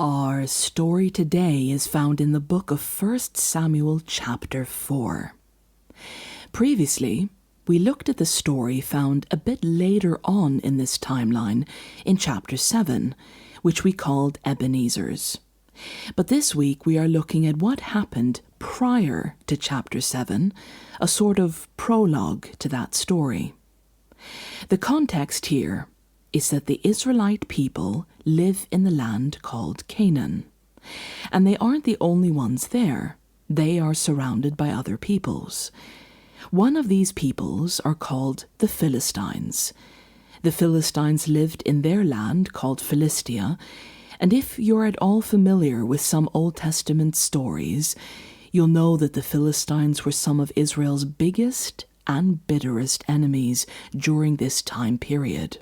Our story today is found in the book of 1 Samuel chapter 4. Previously, we looked at the story found a bit later on in this timeline in chapter 7, which we called Ebenezer's. But this week we are looking at what happened prior to chapter 7, a sort of prologue to that story. The context here is that the Israelite people live in the land called Canaan. And they aren't the only ones there. They are surrounded by other peoples. One of these peoples are called the Philistines. The Philistines lived in their land called Philistia, and if you're at all familiar with some Old Testament stories, you'll know that the Philistines were some of Israel's biggest and bitterest enemies during this time period.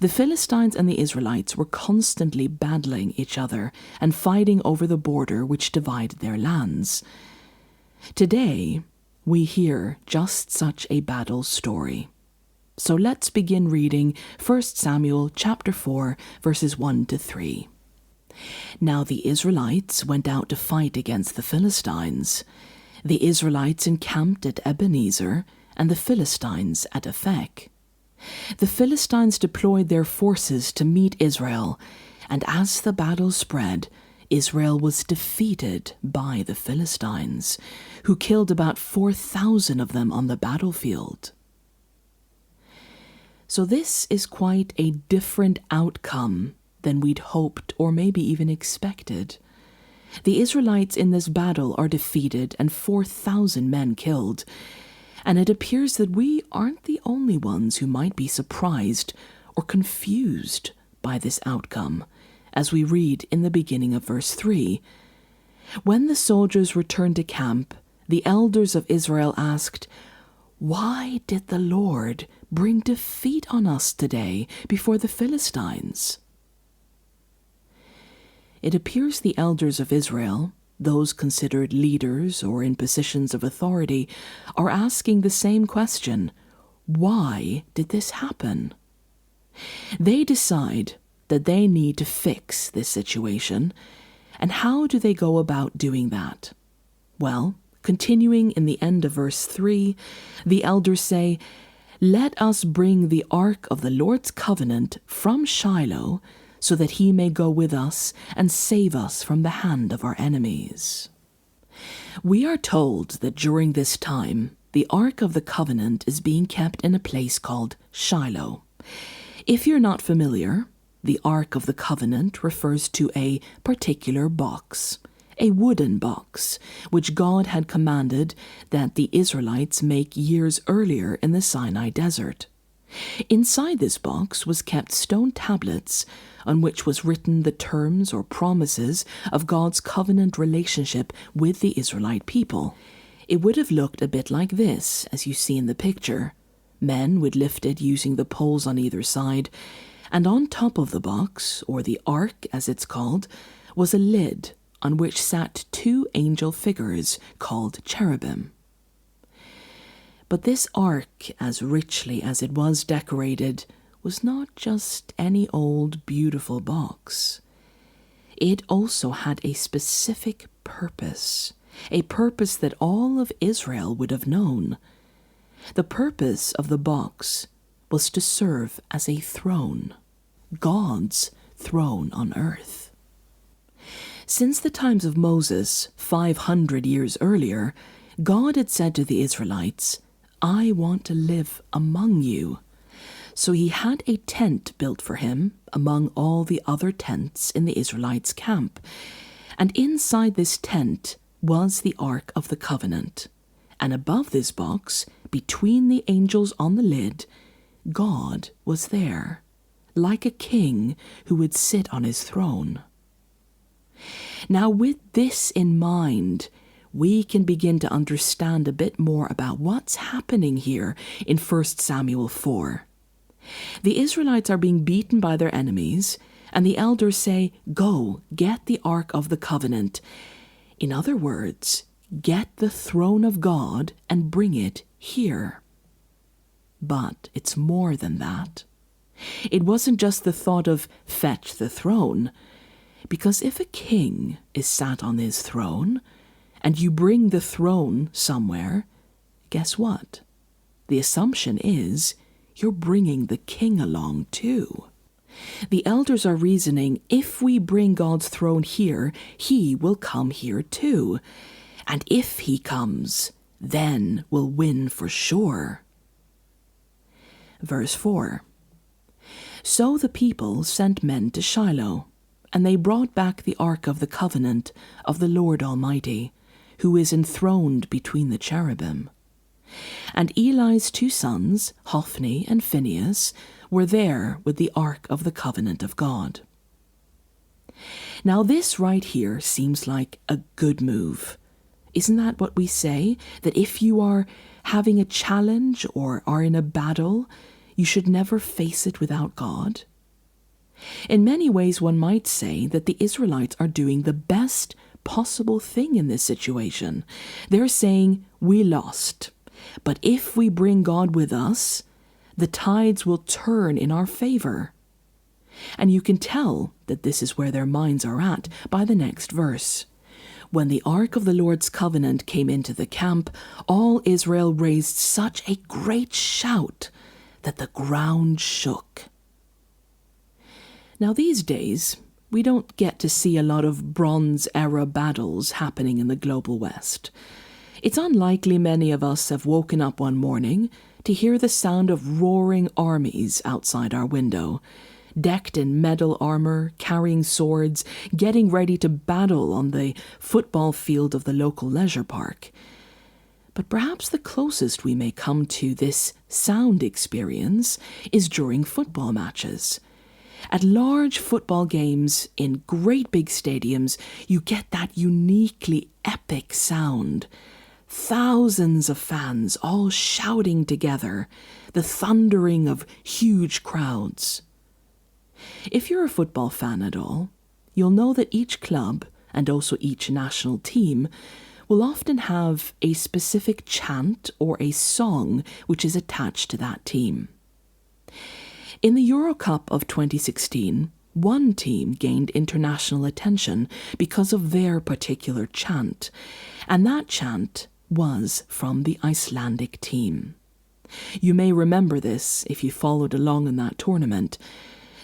The Philistines and the Israelites were constantly battling each other and fighting over the border which divided their lands. Today, we hear just such a battle story. So let's begin reading 1 Samuel chapter 4, verses 1 to 3. Now the Israelites went out to fight against the Philistines. The Israelites encamped at Ebenezer, and the Philistines at Aphek. The Philistines deployed their forces to meet Israel, and as the battle spread, Israel was defeated by the Philistines, who killed about 4,000 of them on the battlefield. So this is quite a different outcome than we'd hoped or maybe even expected. The Israelites in this battle are defeated and 4,000 men killed, and it appears that we aren't the only ones who might be surprised or confused by this outcome, as we read in the beginning of verse 3. When the soldiers returned to camp, the elders of Israel asked, "Why did the Lord bring defeat on us today before the Philistines?" It appears the elders of Israel, those considered leaders or in positions of authority, are asking the same question: why did this happen? They decide that they need to fix this situation, and how do they go about doing that? Well, continuing in the end of verse 3, the elders say, "Let us bring the ark of the Lord's covenant from Shiloh, so that he may go with us and save us from the hand of our enemies." We are told that during this time, the Ark of the Covenant is being kept in a place called Shiloh. If you're not familiar, the Ark of the Covenant refers to a particular box, a wooden box, which God had commanded that the Israelites make years earlier in the Sinai desert. Inside this box was kept stone tablets on which was written the terms or promises of God's covenant relationship with the Israelite people. It would have looked a bit like this, as you see in the picture. Men would lift it using the poles on either side, and on top of the box, or the ark as it's called, was a lid on which sat two angel figures called cherubim. But this ark, as richly as it was decorated, was not just any old beautiful box. It also had a specific purpose, a purpose that all of Israel would have known. The purpose of the box was to serve as a throne, God's throne on earth. Since the times of Moses, 500 years earlier, God had said to the Israelites, "I want to live among you." So he had a tent built for him among all the other tents in the Israelites' camp. And inside this tent was the Ark of the Covenant. And above this box, between the angels on the lid, God was there, like a king who would sit on his throne. Now, with this in mind, we can begin to understand a bit more about what's happening here in 1 Samuel 4. The Israelites are being beaten by their enemies, and the elders say, "Go, get the Ark of the Covenant." In other words, get the throne of God and bring it here. But it's more than that. It wasn't just the thought of fetch the throne. Because if a king is sat on his throne, and you bring the throne somewhere, guess what? The assumption is you're bringing the king along too. The elders are reasoning, if we bring God's throne here, he will come here too. And if he comes, then we'll win for sure. Verse 4. So the people sent men to Shiloh, and they brought back the ark of the covenant of the Lord Almighty, who is enthroned between the cherubim. And Eli's 2 sons, Hophni and Phinehas, were there with the ark of the covenant of God. Now this right here seems like a good move. Isn't that what we say? That if you are having a challenge or are in a battle, you should never face it without God? In many ways, one might say that the Israelites are doing the best possible thing in this situation. They're saying, we lost, but if we bring God with us, the tides will turn in our favor. And you can tell that this is where their minds are at by the next verse. When the ark of the Lord's covenant came into the camp, all Israel raised such a great shout that the ground shook. Now these days, we don't get to see a lot of Bronze-era battles happening in the global West. It's unlikely many of us have woken up one morning to hear the sound of roaring armies outside our window, decked in metal armor, carrying swords, getting ready to battle on the football field of the local leisure park. But perhaps the closest we may come to this sound experience is during football matches. At large football games in great big stadiums, you get that uniquely epic sound. Thousands of fans all shouting together, the thundering of huge crowds. If you're a football fan at all, you'll know that each club, and also each national team, will often have a specific chant or a song which is attached to that team. In the Euro Cup of 2016, one team gained international attention because of their particular chant, and that chant was from the Icelandic team. You may remember this if you followed along in that tournament,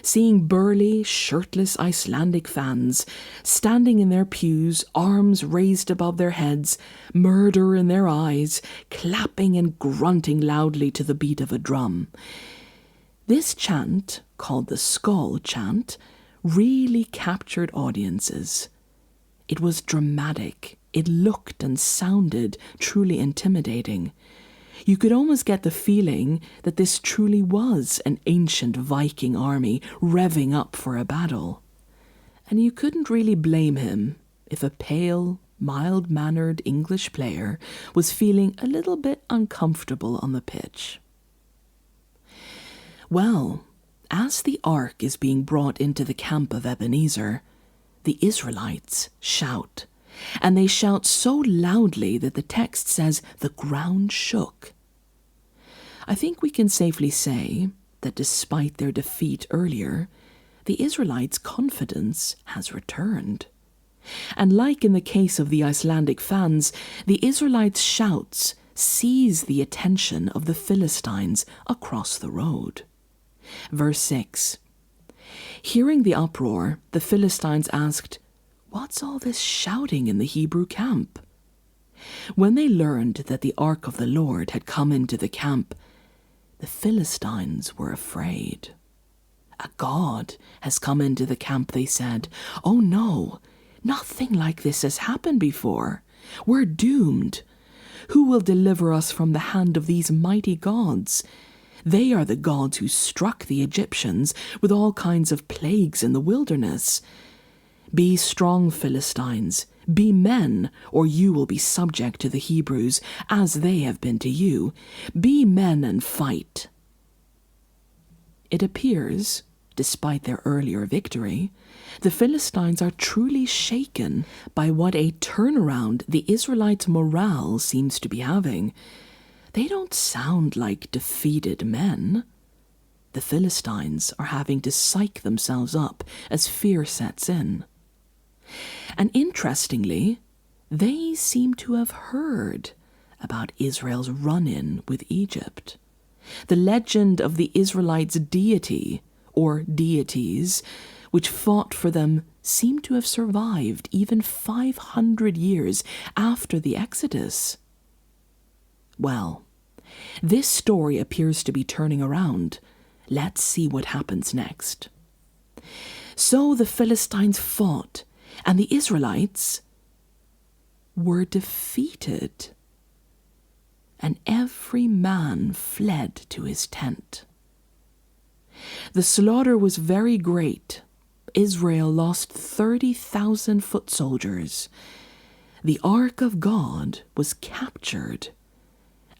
seeing burly, shirtless Icelandic fans standing in their pews, arms raised above their heads, murder in their eyes, clapping and grunting loudly to the beat of a drum. This chant, called the Skull chant, really captured audiences. It was dramatic. It looked and sounded truly intimidating. You could almost get the feeling that this truly was an ancient Viking army revving up for a battle. And you couldn't really blame him if a pale, mild-mannered English player was feeling a little bit uncomfortable on the pitch. Well, as the ark is being brought into the camp of Ebenezer, the Israelites shout. And they shout so loudly that the text says the ground shook. I think we can safely say that despite their defeat earlier, the Israelites' confidence has returned. And like in the case of the Icelandic fans, the Israelites' shouts seize the attention of the Philistines across the road. Verse 6. Hearing the uproar, the Philistines asked, "What's all this shouting in the Hebrew camp?" When they learned that the ark of the Lord had come into the camp, the Philistines were afraid. "A god has come into the camp," they said. "Oh no, nothing like this has happened before. We're doomed. Who will deliver us from the hand of these mighty gods? They are the gods who struck the Egyptians with all kinds of plagues in the wilderness. Be strong, Philistines. Be men, or you will be subject to the Hebrews, as they have been to you. Be men and fight." It appears, despite their earlier victory, the Philistines are truly shaken by what a turnaround the Israelites' morale seems to be having. They don't sound like defeated men. The Philistines are having to psych themselves up as fear sets in. And interestingly, they seem to have heard about Israel's run-in with Egypt. The legend of the Israelites' deity, or deities, which fought for them, seemed to have survived even 500 years after the Exodus. Well, this story appears to be turning around. Let's see what happens next. So the Philistines fought, and the Israelites were defeated, and every man fled to his tent. The slaughter was very great. Israel lost 30,000 foot soldiers. The ark of God was captured,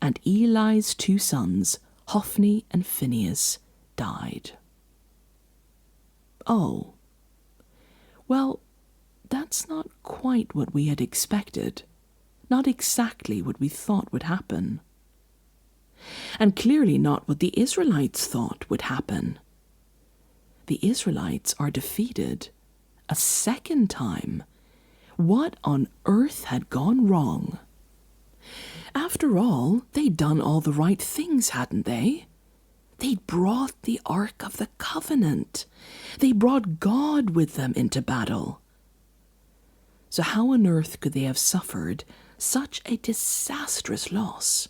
and Eli's 2 sons, Hophni and Phinehas, died. Oh, well, that's not quite what we had expected. Not exactly what we thought would happen. And clearly not what the Israelites thought would happen. The Israelites are defeated a second time. What on earth had gone wrong? After all, they'd done all the right things, hadn't they? They'd brought the Ark of the Covenant. They brought God with them into battle. So how on earth could they have suffered such a disastrous loss?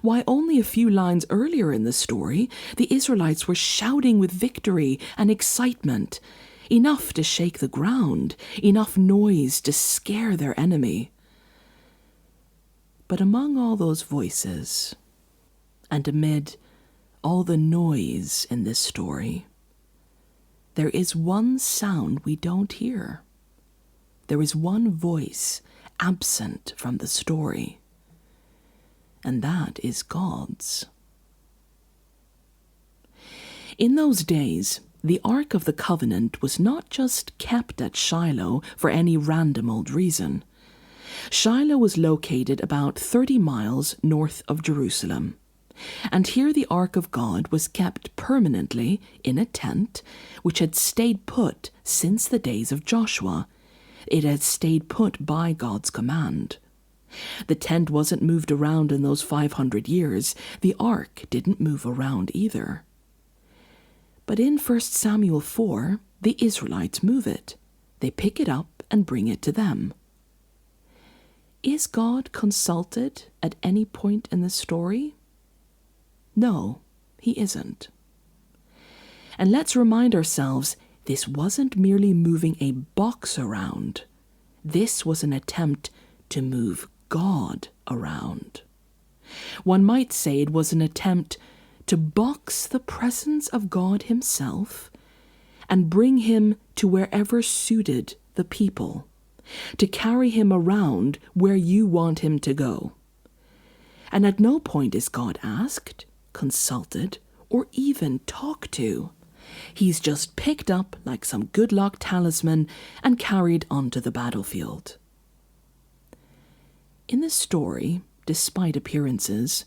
Why, only a few lines earlier in the story, the Israelites were shouting with victory and excitement, enough to shake the ground, enough noise to scare their enemy. But among all those voices, and amid all the noise in this story, there is one sound we don't hear. There is one voice absent from the story, and that is God's. In those days, the Ark of the Covenant was not just kept at Shiloh for any random old reason. Shiloh was located about 30 miles north of Jerusalem, and here the Ark of God was kept permanently in a tent which had stayed put since the days of Joshua. It had stayed put by God's command. The tent wasn't moved around in those 500 years. The ark didn't move around either. But in 1 Samuel 4, the Israelites move it. They pick it up and bring it to them. Is God consulted at any point in the story? No, he isn't. And let's remind ourselves, this wasn't merely moving a box around. This was an attempt to move God around. One might say it was an attempt to box the presence of God himself and bring him to wherever suited the people, to carry him around where you want him to go. And at no point is God asked, consulted, or even talked to. He's just picked up like some good luck talisman and carried onto the battlefield. In this story, despite appearances,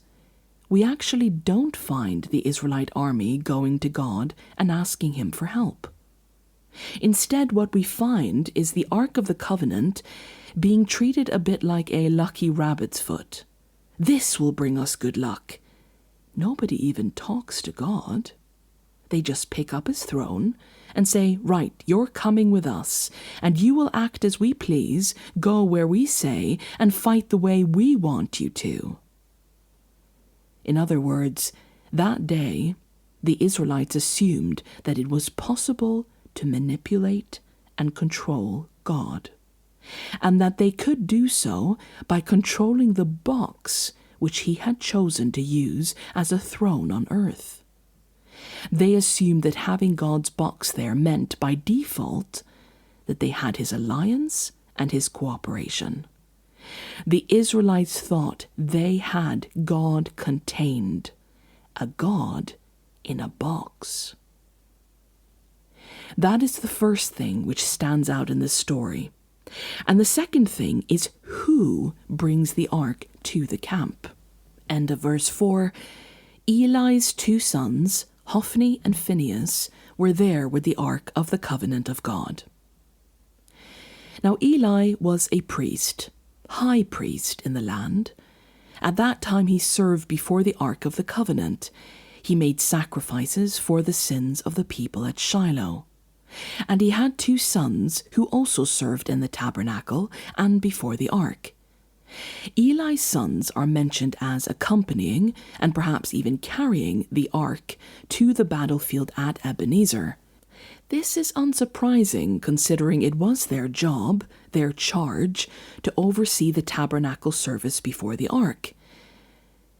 we actually don't find the Israelite army going to God and asking him for help. Instead, what we find is the Ark of the Covenant being treated a bit like a lucky rabbit's foot. This will bring us good luck. Nobody even talks to God. They just pick up his throne and say, right, you're coming with us, and you will act as we please, go where we say, and fight the way we want you to. In other words, that day, the Israelites assumed that it was possible to manipulate and control God, and that they could do so by controlling the box which he had chosen to use as a throne on earth. They assumed that having God's box there meant, by default, that they had his alliance and his cooperation. The Israelites thought they had God contained, a God in a box. That is the first thing which stands out in this story. And the second thing is who brings the ark to the camp. End of verse 4. Eli's 2 sons, Hophni and Phinehas, were there with the Ark of the Covenant of God. Now Eli was a priest, high priest in the land. At that time he served before the Ark of the Covenant. He made sacrifices for the sins of the people at Shiloh. And he had 2 sons who also served in the tabernacle and before the ark. Eli's sons are mentioned as accompanying and perhaps even carrying the ark to the battlefield at Ebenezer. This is unsurprising considering it was their job, their charge, to oversee the tabernacle service before the ark.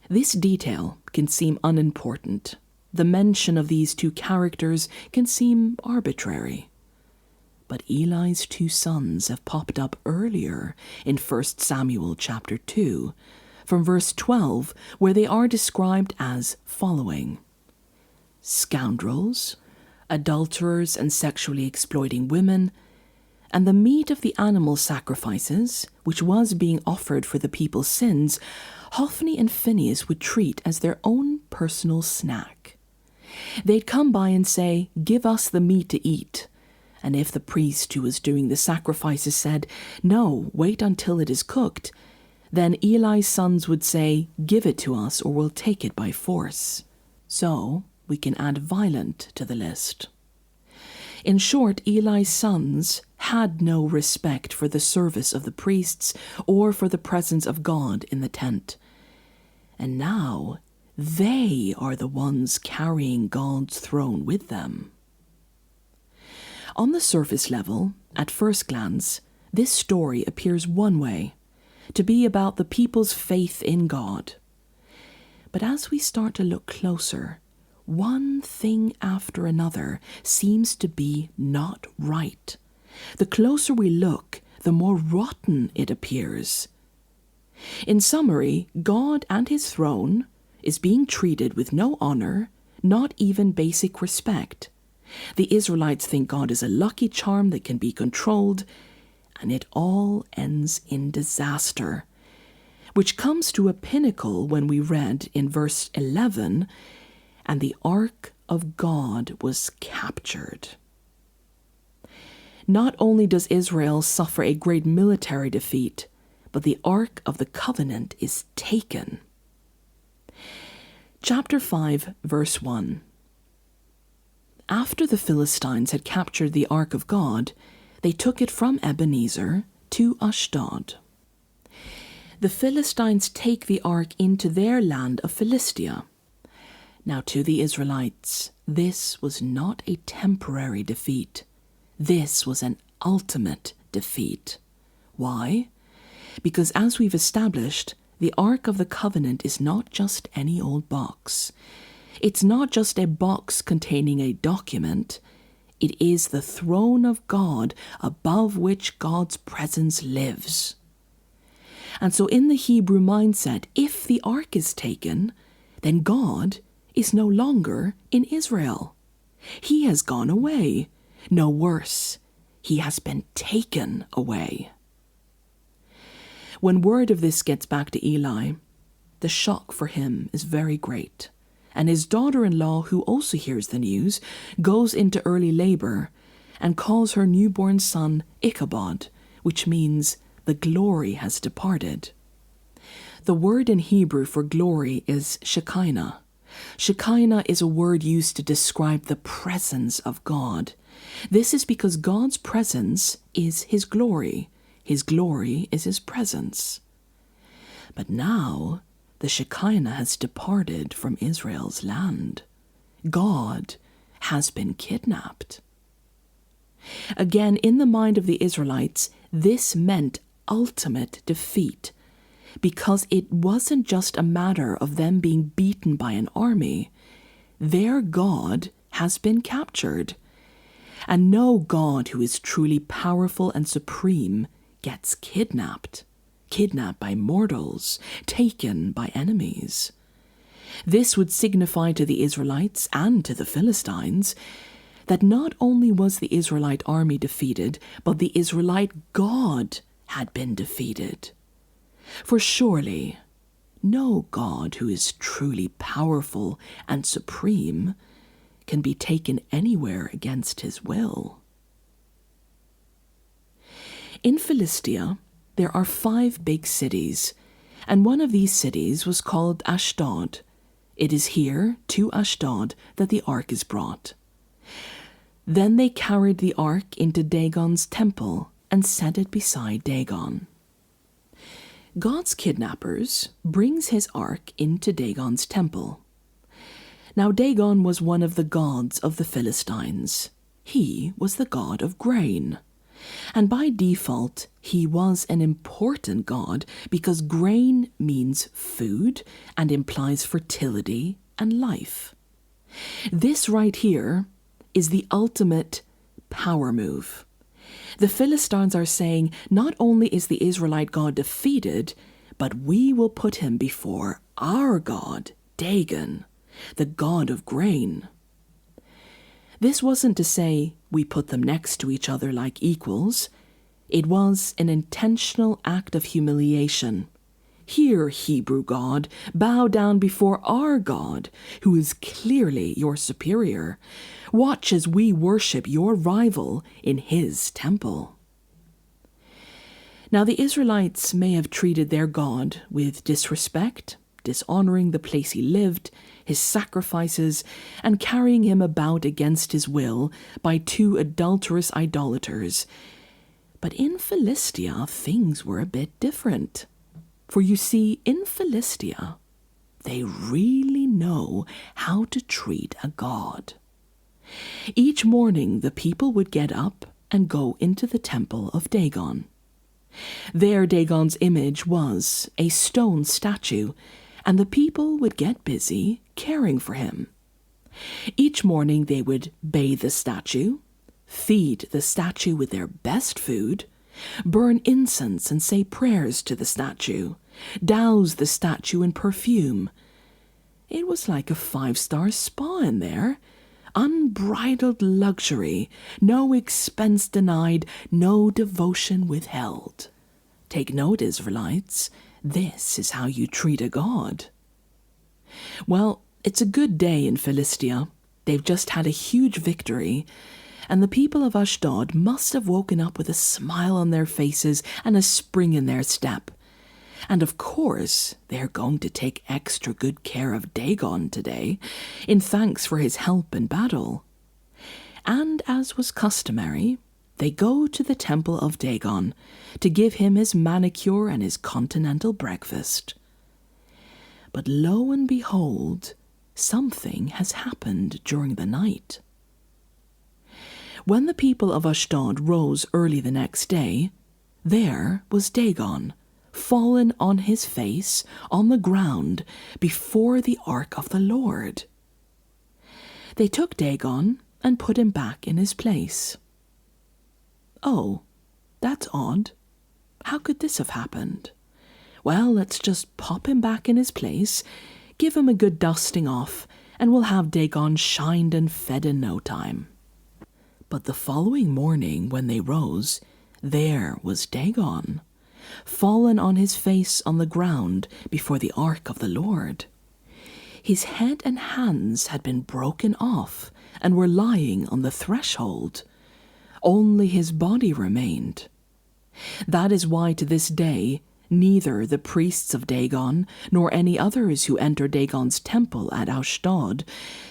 This detail can seem unimportant. The mention of these 2 characters can seem arbitrary. But Eli's 2 sons have popped up earlier in 1 Samuel chapter 2, from verse 12, where they are described as following: scoundrels, adulterers and sexually exploiting women, and the meat of the animal sacrifices, which was being offered for the people's sins, Hophni and Phinehas would treat as their own personal snack. They'd come by and say, "Give us the meat to eat." And if the priest who was doing the sacrifices said, "No, wait until it is cooked," then Eli's sons would say, "Give it to us or we'll take it by force." So we can add violent to the list. In short, Eli's sons had no respect for the service of the priests or for the presence of God in the tent. And now they are the ones carrying God's throne with them. On the surface level, at first glance, this story appears one way, to be about the people's faith in God. But as we start to look closer, one thing after another seems to be not right. The closer we look, the more rotten it appears. In summary, God and his throne is being treated with no honor, not even basic respect. The Israelites think God is a lucky charm that can be controlled, and it all ends in disaster, which comes to a pinnacle when we read in verse 11, "And the ark of God was captured." Not only does Israel suffer a great military defeat, but the Ark of the Covenant is taken. Chapter 5, verse 1. After the Philistines had captured the Ark of God, they took it from Ebenezer to Ashdod. The Philistines take the ark into their land of Philistia. Now to the Israelites, this was not a temporary defeat. This was an ultimate defeat. Why? Because as we've established, the Ark of the Covenant is not just any old box. It's not just a box containing a document. It is the throne of God above which God's presence lives. And so in the Hebrew mindset, if the ark is taken, then God is no longer in Israel. He has gone away. No worse, he has been taken away. When word of this gets back to Eli, the shock for him is very great. And his daughter-in-law, who also hears the news, goes into early labor and calls her newborn son Ichabod, which means the glory has departed. The word in Hebrew for glory is Shekinah. Shekinah is a word used to describe the presence of God. This is because God's presence is his glory. His glory is his presence. But now the Shekinah has departed from Israel's land. God has been kidnapped. Again, in the mind of the Israelites, this meant ultimate defeat, because it wasn't just a matter of them being beaten by an army. Their God has been captured. And no God who is truly powerful and supreme gets kidnapped by mortals, taken by enemies. This would signify to the Israelites and to the Philistines that not only was the Israelite army defeated, but the Israelite God had been defeated. For surely no God who is truly powerful and supreme can be taken anywhere against his will. In Philistia, there are 5 big cities, and one of these cities was called Ashdod. It is here, to Ashdod, that the ark is brought. Then they carried the ark into Dagon's temple and set it beside Dagon. God's kidnappers brings his ark into Dagon's temple. Now Dagon was one of the gods of the Philistines. He was the god of grain. And by default, he was an important god because grain means food and implies fertility and life. This right here is the ultimate power move. The Philistines are saying, not only is the Israelite God defeated, but we will put him before our God, Dagon, the god of grain. This wasn't to say we put them next to each other like equals. It was an intentional act of humiliation. Here, Hebrew God, bow down before our God, who is clearly your superior. Watch as we worship your rival in his temple. Now the Israelites may have treated their God with disrespect, dishonoring the place he lived, his sacrifices, and carrying him about against his will by 2 adulterous idolaters. But in Philistia, things were a bit different. For you see, in Philistia, they really know how to treat a god. Each morning the people would get up and go into the temple of Dagon. There Dagon's image was a stone statue, and the people would get busy caring for him. Each morning they would bathe the statue, feed the statue with their best food, burn incense and say prayers to the statue, douse the statue in perfume. It was like a 5-star spa in there. Unbridled luxury, no expense denied, no devotion withheld. Take note, Israelites, this is how you treat a god. Well, it's a good day in Philistia. They've just had a huge victory, and the people of Ashdod must have woken up with a smile on their faces and a spring in their step. And of course, they're going to take extra good care of Dagon today, in thanks for his help in battle. And as was customary, they go to the temple of Dagon to give him his manicure and his continental breakfast. But lo and behold, something has happened during the night. When the people of Ashdod rose early the next day, there was Dagon, fallen on his face on the ground before the ark of the Lord. They took Dagon and put him back in his place. Oh, that's odd. How could this have happened? Well, let's just pop him back in his place, give him a good dusting off, and we'll have Dagon shined and fed in no time. But the following morning when they rose, there was Dagon, fallen on his face on the ground before the ark of the Lord. His head and hands had been broken off and were lying on the threshold. Only his body remained. That is why to this day neither the priests of Dagon nor any others who enter Dagon's temple at Ashdod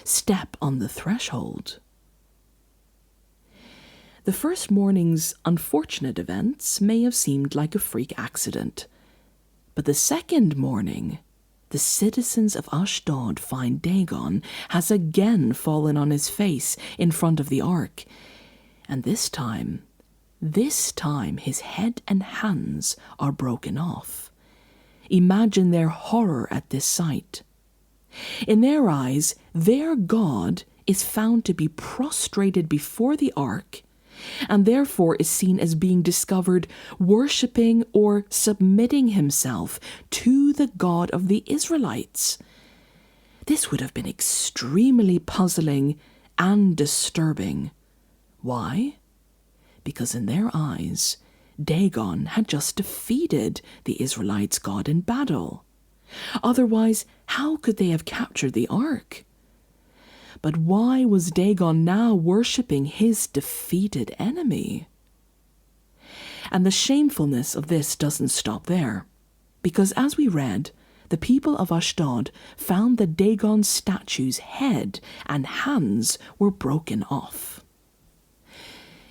step on the threshold. The first morning's unfortunate events may have seemed like a freak accident. But the second morning, the citizens of Ashdod find Dagon has again fallen on his face in front of the ark. And this time his head and hands are broken off. Imagine their horror at this sight. In their eyes, their God is found to be prostrated before the ark, and therefore is seen as being discovered worshipping or submitting himself to the God of the Israelites. This would have been extremely puzzling and disturbing. Why? Because in their eyes, Dagon had just defeated the Israelites' God in battle. Otherwise, how could they have captured the ark? But why was Dagon now worshipping his defeated enemy? And the shamefulness of this doesn't stop there, because as we read, the people of Ashdod found that Dagon's statue's head and hands were broken off.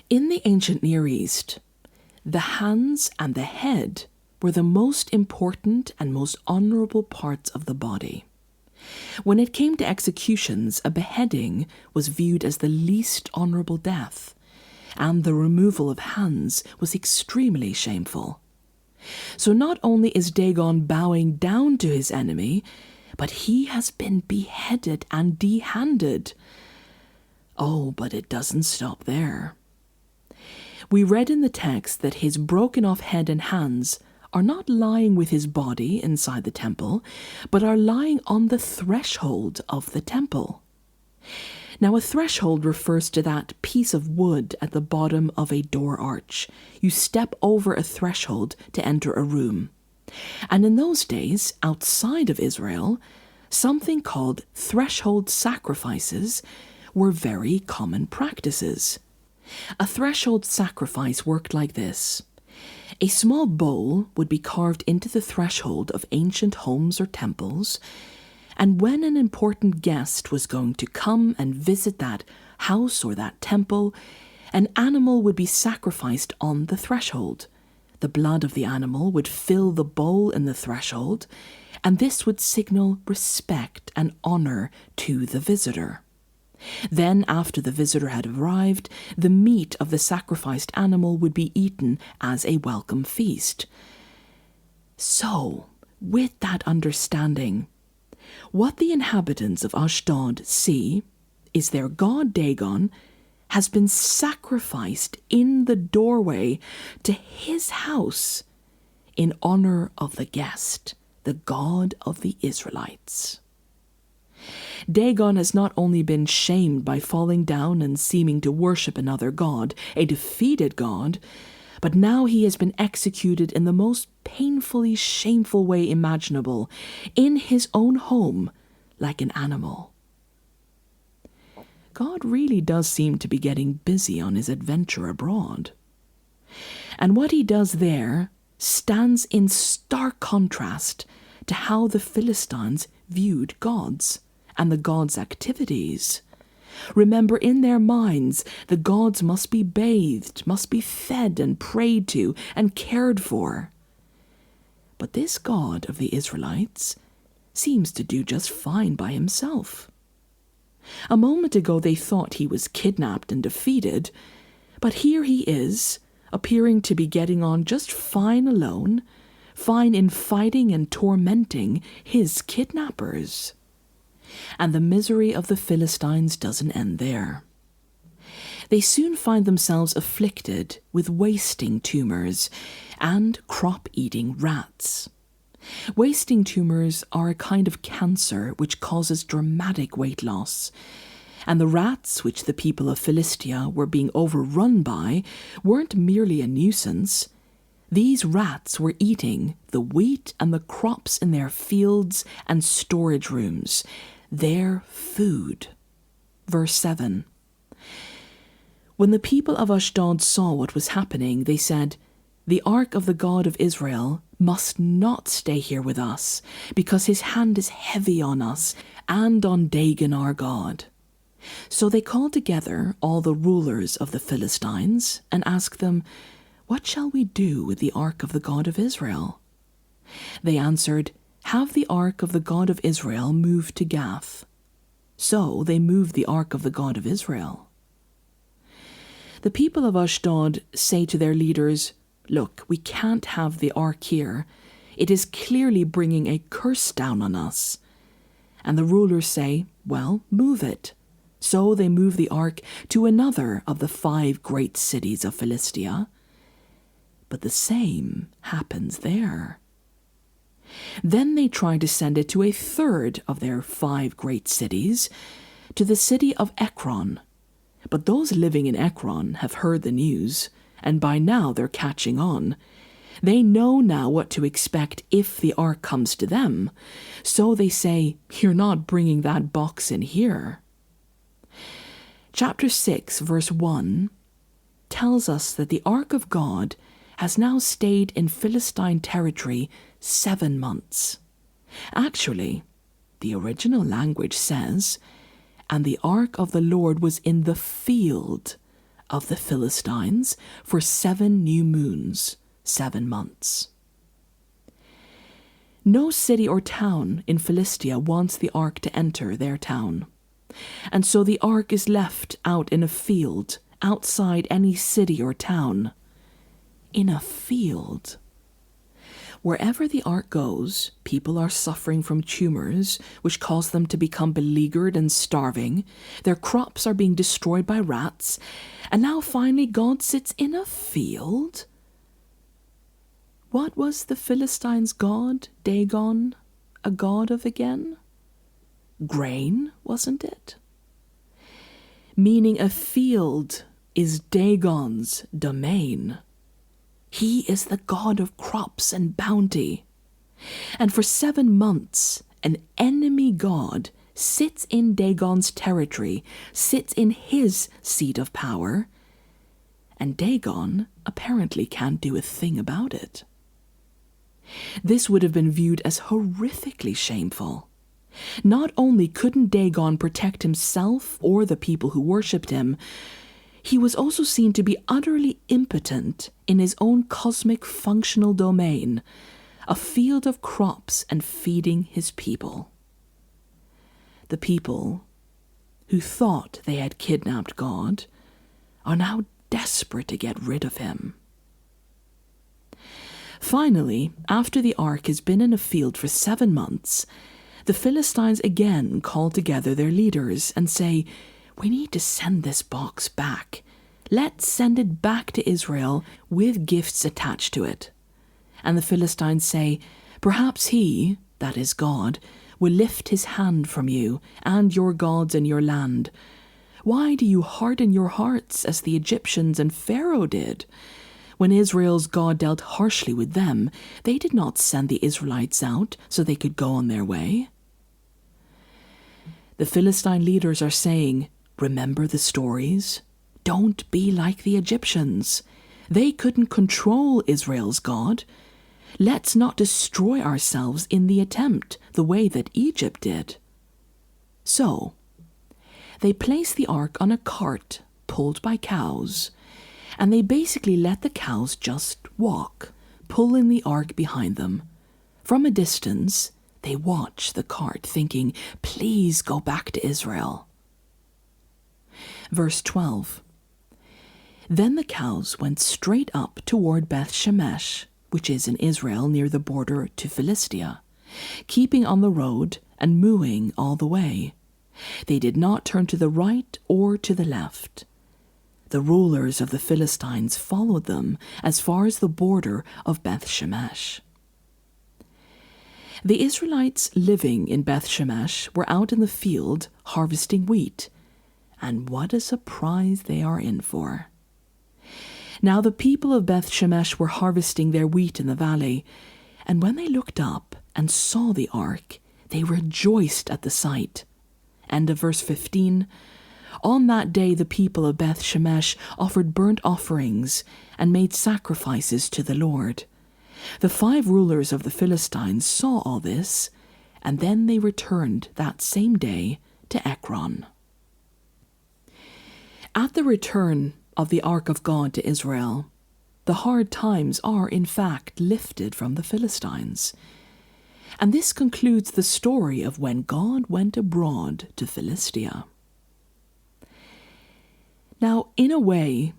In the ancient Near East, the hands and the head were the most important and most honourable parts of the body. When it came to executions, a beheading was viewed as the least honourable death, and the removal of hands was extremely shameful. So not only is Dagon bowing down to his enemy, but he has been beheaded and dehanded. Oh, but it doesn't stop there. We read in the text that his broken off head and hands are not lying with his body inside the temple, but are lying on the threshold of the temple. Now, a threshold refers to that piece of wood at the bottom of a door arch. You step over a threshold to enter a room. And in those days, outside of Israel, something called threshold sacrifices were very common practices. A threshold sacrifice worked like this. A small bowl would be carved into the threshold of ancient homes or temples, and when an important guest was going to come and visit that house or that temple, an animal would be sacrificed on the threshold. The blood of the animal would fill the bowl in the threshold, and this would signal respect and honour to the visitor. Then, after the visitor had arrived, the meat of the sacrificed animal would be eaten as a welcome feast. So, with that understanding, what the inhabitants of Ashdod see is their god Dagon has been sacrificed in the doorway to his house in honour of the guest, the God of the Israelites. Dagon has not only been shamed by falling down and seeming to worship another god, a defeated god, but now he has been executed in the most painfully shameful way imaginable, in his own home, like an animal. God really does seem to be getting busy on his adventure abroad. And what he does there stands in stark contrast to how the Philistines viewed gods and the gods' activities. Remember, in their minds, the gods must be bathed, must be fed and prayed to and cared for. But this God of the Israelites seems to do just fine by himself. A moment ago they thought he was kidnapped and defeated, but here he is, appearing to be getting on just fine alone, fine in fighting and tormenting his kidnappers. And the misery of the Philistines doesn't end there. They soon find themselves afflicted with wasting tumours and crop-eating rats. Wasting tumours are a kind of cancer which causes dramatic weight loss, and the rats which the people of Philistia were being overrun by weren't merely a nuisance. These rats were eating the wheat and the crops in their fields and storage rooms, their food. Verse 7. When the people of Ashdod saw what was happening, they said, "The ark of the God of Israel must not stay here with us, because his hand is heavy on us and on Dagon our God." So they called together all the rulers of the Philistines and asked them, "What shall we do with the ark of the God of Israel?" They answered, "Have the ark of the God of Israel moved to Gath." So they moved the ark of the God of Israel. The people of Ashdod say to their leaders, "Look, we can't have the ark here. It is clearly bringing a curse down on us." And the rulers say, "Well, move it." So they move the ark to another of the 5 great cities of Philistia. But the same happens there. Then they try to send it to a third of their 5 great cities, to the city of Ekron. But those living in Ekron have heard the news, and by now they're catching on. They know now what to expect if the ark comes to them. So they say, "You're not bringing that box in here." Chapter 6, verse 1, tells us that the ark of God has now stayed in Philistine territory 7 months. Actually, the original language says, "And the ark of the Lord was in the field of the Philistines for 7 new moons, 7 months." No city or town in Philistia wants the ark to enter their town. And so the ark is left out in a field, outside any city or town. In a field. Wherever the ark goes, people are suffering from tumors, which cause them to become beleaguered and starving. Their crops are being destroyed by rats. And now finally God sits in a field? What was the Philistines' god, Dagon, a god of again? Grain, wasn't it? Meaning a field is Dagon's domain. He is the god of crops and bounty. And for 7 months, an enemy god sits in Dagon's territory, sits in his seat of power, and Dagon apparently can't do a thing about it. This would have been viewed as horrifically shameful. Not only couldn't Dagon protect himself or the people who worshipped him, he was also seen to be utterly impotent in his own cosmic functional domain, a field of crops and feeding his people. The people who thought they had kidnapped God are now desperate to get rid of him. Finally, after the ark has been in a field for 7 months, the Philistines again call together their leaders and say, "We need to send this box back. Let's send it back to Israel with gifts attached to it." And the Philistines say, "Perhaps he," that is God, "will lift his hand from you and your gods and your land. Why do you harden your hearts as the Egyptians and Pharaoh did? When Israel's God dealt harshly with them, they did not send the Israelites out so they could go on their way." The Philistine leaders are saying, "Remember the stories? Don't be like the Egyptians. They couldn't control Israel's God. Let's not destroy ourselves in the attempt, the way that Egypt did." So, they place the ark on a cart pulled by cows, and they basically let the cows just walk, pulling the ark behind them. From a distance, they watch the cart, thinking, "Please go back to Israel." Verse 12. Then the cows went straight up toward Beth Shemesh, which is in Israel near the border to Philistia, keeping on the road and mooing all the way. They did not turn to the right or to the left. The rulers of the Philistines followed them as far as the border of Beth Shemesh. The Israelites living in Beth Shemesh were out in the field harvesting wheat, and what a surprise they are in for. Now the people of Beth Shemesh were harvesting their wheat in the valley, and when they looked up and saw the ark, they rejoiced at the sight. End of verse 15. On that day the people of Beth Shemesh offered burnt offerings and made sacrifices to the Lord. The 5 rulers of the Philistines saw all this, and then they returned that same day to Ekron. At the return of the ark of God to Israel, the hard times are in fact lifted from the Philistines. And this concludes the story of when God went abroad to Philistia. Now, in a way,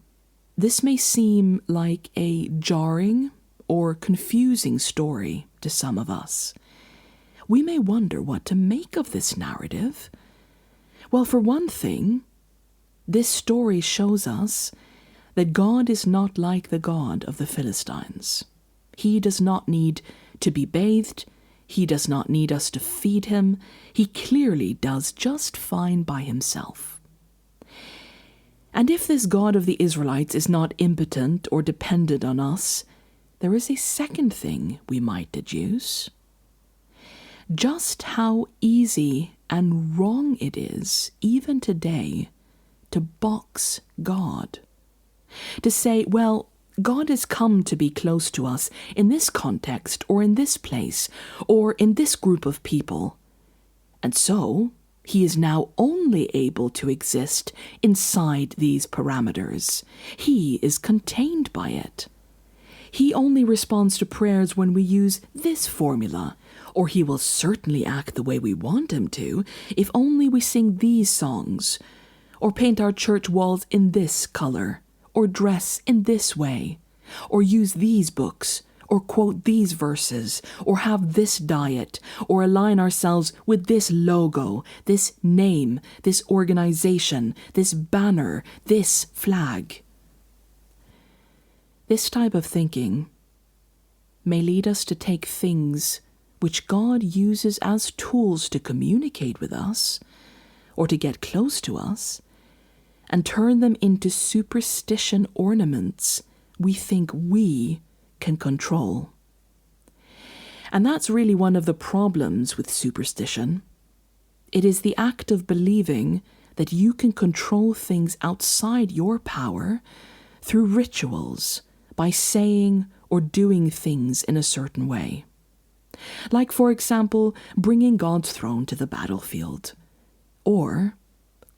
this may seem like a jarring or confusing story to some of us. We may wonder what to make of this narrative. Well, for one thing, this story shows us that God is not like the God of the Philistines. He does not need to be bathed. He does not need us to feed him. He clearly does just fine by himself. And if this God of the Israelites is not impotent or dependent on us, there is a second thing we might deduce. Just how easy and wrong it is, even today, to box God. To say, well, God has come to be close to us in this context or in this place or in this group of people. And so, he is now only able to exist inside these parameters. He is contained by it. He only responds to prayers when we use this formula, or he will certainly act the way we want him to if only we sing these songs, or paint our church walls in this color, or dress in this way, or use these books, or quote these verses, or have this diet, or align ourselves with this logo, this name, this organization, this banner, this flag. This type of thinking may lead us to take things which God uses as tools to communicate with us, or to get close to us, and turn them into superstition ornaments we think we can control. And that's really one of the problems with superstition. It is the act of believing that you can control things outside your power through rituals, by saying or doing things in a certain way. Like, for example, bringing God's throne to the battlefield, or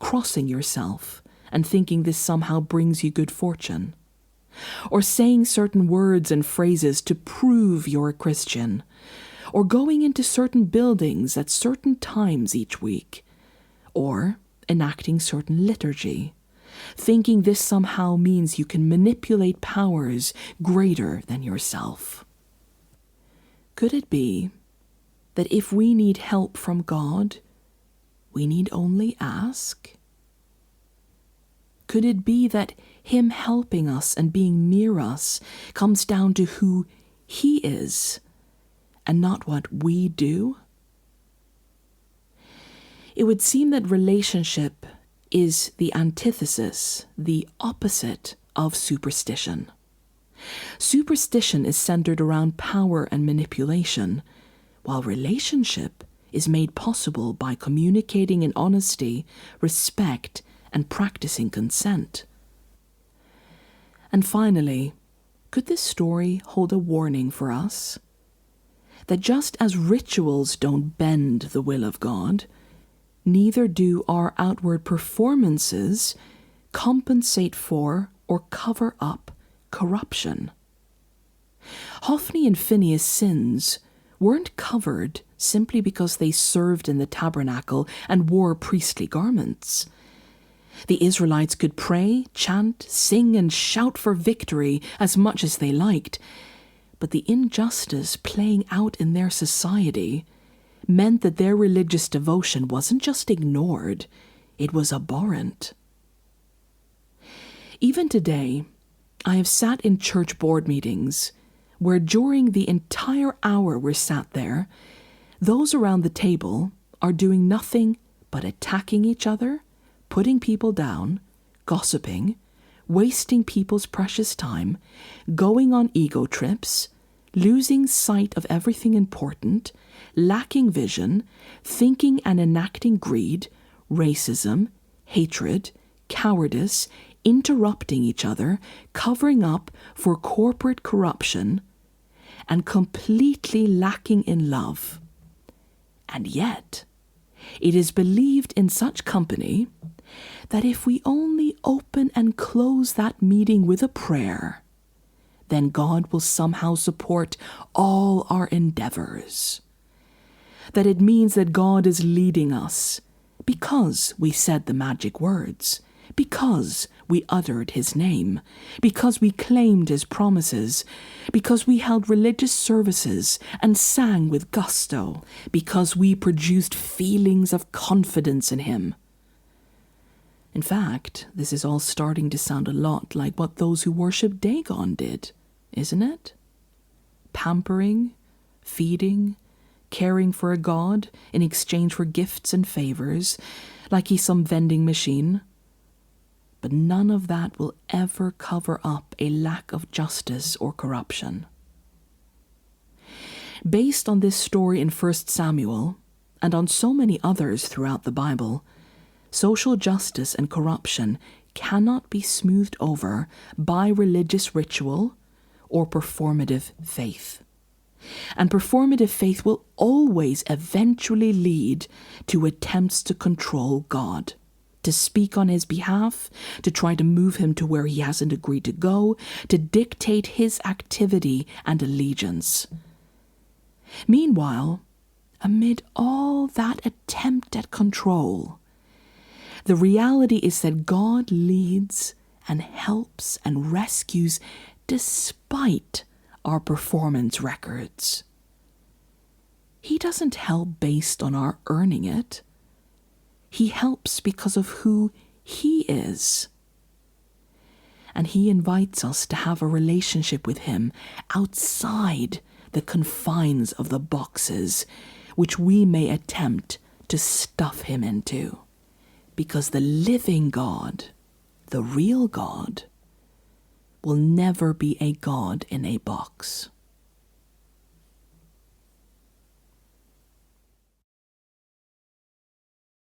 crossing yourself and thinking this somehow brings you good fortune, or saying certain words and phrases to prove you're a Christian, or going into certain buildings at certain times each week, or enacting certain liturgy, thinking this somehow means you can manipulate powers greater than yourself. Could it be that if we need help from God, we need only ask? Could it be that him helping us and being near us comes down to who he is and not what we do? It would seem that relationship is the antithesis, the opposite of superstition. Superstition is centered around power and manipulation, while relationship is made possible by communicating in honesty, respect, and practicing consent. And finally, could this story hold a warning for us? That just as rituals don't bend the will of God, neither do our outward performances compensate for or cover up corruption. Hophni and Phinehas' sins weren't covered simply because they served in the tabernacle and wore priestly garments. The Israelites could pray, chant, sing, and shout for victory as much as they liked, but the injustice playing out in their society meant that their religious devotion wasn't just ignored, it was abhorrent. Even today, I have sat in church board meetings where during the entire hour we're sat there, those around the table are doing nothing but attacking each other, putting people down, gossiping, wasting people's precious time, going on ego trips, losing sight of everything important, lacking vision, thinking and enacting greed, racism, hatred, cowardice, interrupting each other, covering up for corporate corruption, and completely lacking in love. And yet, it is believed in such company that if we only open and close that meeting with a prayer, then God will somehow support all our endeavors. That it means that God is leading us because we said the magic words, because we uttered his name, because we claimed his promises, because we held religious services and sang with gusto, because we produced feelings of confidence in him. In fact, this is all starting to sound a lot like what those who worship Dagon did, isn't it? Pampering, feeding, caring for a god in exchange for gifts and favors, like he's some vending machine. But none of that will ever cover up a lack of justice or corruption. Based on this story in 1 Samuel, and on so many others throughout the Bible, social justice and corruption cannot be smoothed over by religious ritual or performative faith. And performative faith will always eventually lead to attempts to control God, to speak on his behalf, to try to move him to where he hasn't agreed to go, to dictate his activity and allegiance. Meanwhile, amid all that attempt at control, the reality is that God leads and helps and rescues despite our performance records. He doesn't help based on our earning it. He helps because of who he is. And he invites us to have a relationship with him outside the confines of the boxes which we may attempt to stuff him into. Because the living God, the real God, will never be a God in a box.